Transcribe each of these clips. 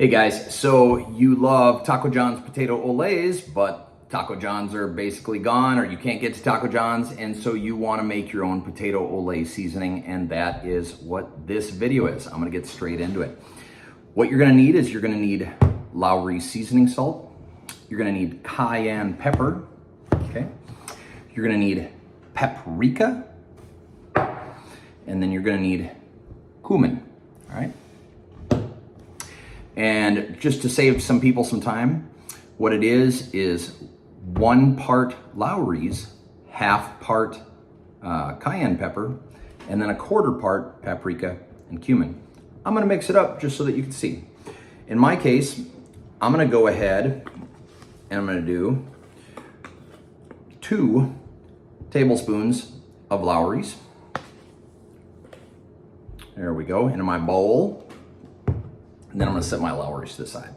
Hey guys, so you love Taco John's potato Oles, but Taco John's are basically gone or you can't get to Taco John's, and so you want to make your own potato Oles seasoning, and that is what this video is. I'm going to get straight into it. What you're going to need is you're going to need Lowry seasoning salt. You're going to need cayenne pepper, okay? You're going to need paprika, and then you're going to need cumin, all right? And just to save some people some time, what it is 1 part Lowry's, half part cayenne pepper, and then a 1/4 part paprika and cumin. I'm gonna mix it up just so that you can see. In my case, I'm gonna go ahead and I'm gonna do 2 tablespoons of Lowry's. There we go, into my bowl. And then I'm gonna set my Lowry's to the side.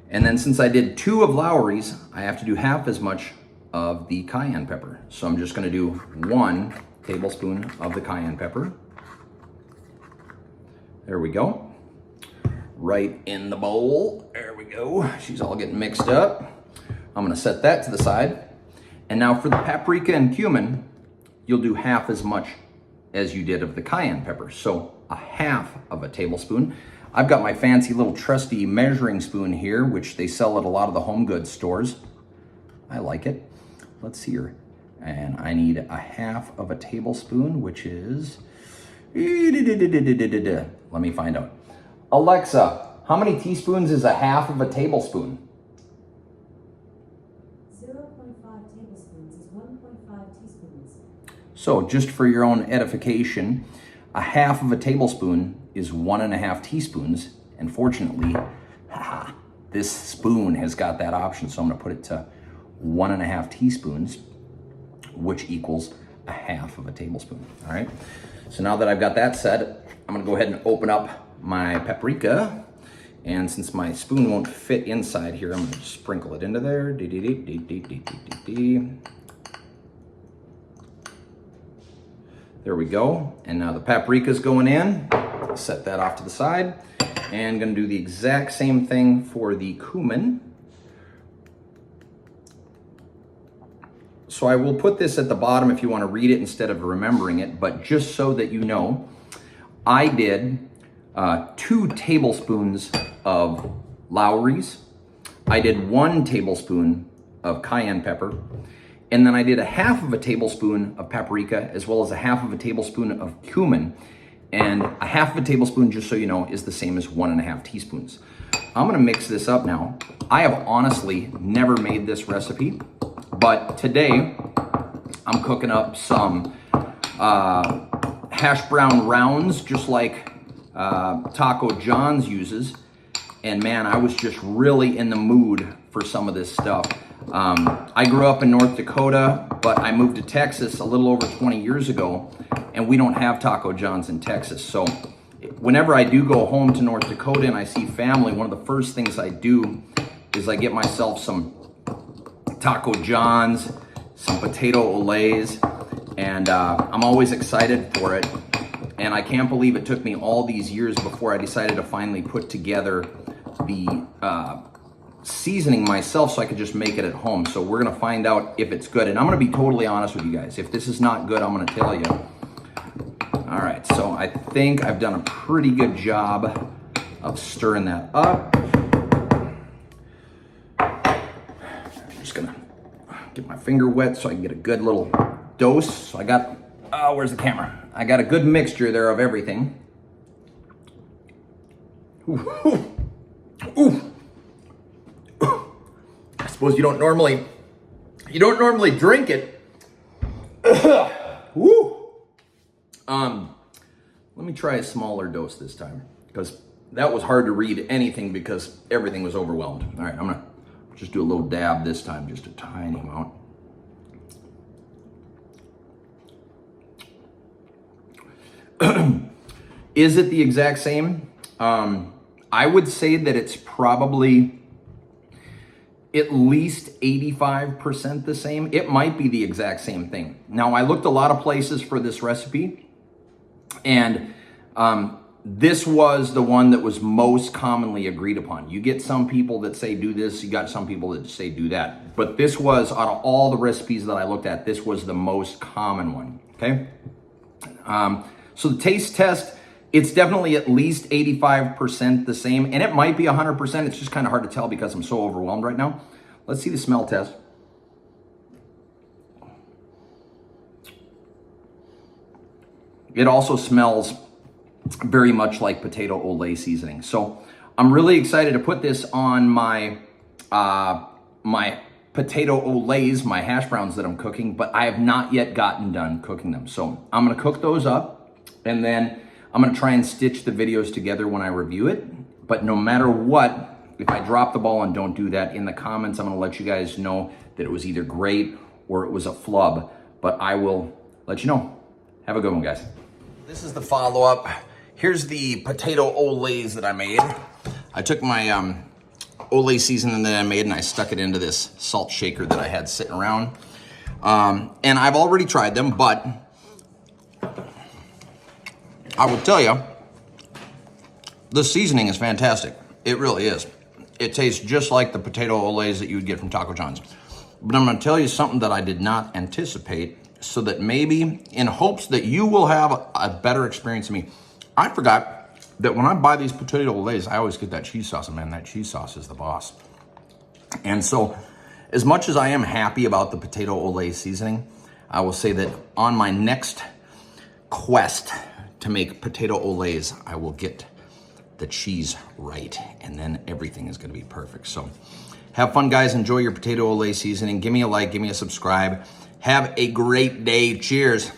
And then since I did 2 of Lowry's, I have to do half as much of the cayenne pepper. So I'm just gonna do 1 tablespoon of the cayenne pepper. There we go. Right in the bowl, there we go. She's all getting mixed up. I'm gonna set that to the side. And now for the paprika and cumin, you'll do half as much as you did of the cayenne pepper. So a half of a tablespoon. I've got my fancy little trusty measuring spoon here, which they sell at a lot of the home goods stores. I like it. Let's see here. And I need a half of a tablespoon, which is, let me find out. Alexa, how many teaspoons is a half of a tablespoon? 0.5 tablespoons is 1.5 teaspoons. So just for your own edification, a half of a tablespoon is 1.5 teaspoons. And fortunately, this spoon has got that option. So I'm gonna put it to 1.5 teaspoons, which equals a half of a tablespoon, all right? So now that I've got that set, I'm gonna go ahead and open up my paprika. And since my spoon won't fit inside here, I'm gonna sprinkle it into there. There we go. And now the paprika's going in. Set that off to the side. And gonna do the exact same thing for the cumin. So I will put this at the bottom if you want to read it instead of remembering it, but just so that you know, I did 2 tablespoons of Lowry's. I did 1 tablespoon of cayenne pepper. And then I did a half of a tablespoon of paprika, as well as a half of a tablespoon of cumin. And a half of a tablespoon, just so you know, is the same as 1.5 teaspoons. I'm gonna mix this up now. I have honestly never made this recipe, but today I'm cooking up some hash brown rounds, just like Taco John's uses. And man, I was just really in the mood for some of this stuff. I grew up in North Dakota, but I moved to Texas a little over 20 years ago, and we don't have Taco John's in Texas. So whenever I do go home to North Dakota and I see family, one of the first things I do is I get myself some Taco John's, some potato Oles, and I'm always excited for it. And I can't believe it took me all these years before I decided to finally put together the seasoning myself so I could just make it at home. So we're gonna find out if it's good. And I'm gonna be totally honest with you guys. If this is not good, I'm gonna tell you. All right, so I think I've done a pretty good job of stirring that up. I'm just gonna get my finger wet so I can get a good little dose. So I got, where's the camera? I got a good mixture there of everything. Ooh, ooh, ooh. I suppose you don't normally drink it. Woo. Let me try a smaller dose this time, because that was hard to read anything because everything was overwhelmed. All right, I'm gonna just do a little dab this time, just a tiny amount. Is it the exact same? I would say that it's probably at least 85% the same. It might be the exact same thing. Now, I looked a lot of places for this recipe, and this was the one that was most commonly agreed upon. You get some people that say do this, you got some people that say do that. But this was, out of all the recipes that I looked at, this was the most common one, okay? So the taste test, it's definitely at least 85% the same, and it might be 100%. It's just kind of hard to tell because I'm so overwhelmed right now. Let's see the smell test. It also smells very much like potato Oles seasoning. So I'm really excited to put this on my my potato Oles, my hash browns that I'm cooking, but I have not yet gotten done cooking them. So I'm gonna cook those up, and then I'm gonna try and stitch the videos together when I review it. But no matter what, if I drop the ball and don't do that, in the comments, I'm gonna let you guys know that it was either great or it was a flub, but I will let you know. Have a good one, guys. This is the follow-up. Here's the potato Oles that I made. I took my Oles seasoning that I made and I stuck it into this salt shaker that I had sitting around. And I've already tried them, but I will tell you, the seasoning is fantastic. It really is. It tastes just like the potato Oles that you would get from Taco John's. But I'm gonna tell you something that I did not anticipate, so that maybe in hopes that you will have a better experience than me. I forgot that when I buy these potato Oles, I always get that cheese sauce, and man, that cheese sauce is the boss. And so, as much as I am happy about the potato Oles seasoning, I will say that on my next quest to make potato Oles, I will get the cheese right, and then everything is gonna be perfect. So, have fun, guys. Enjoy your potato Oles seasoning. Give me a like, give me a subscribe. Have a great day. Cheers.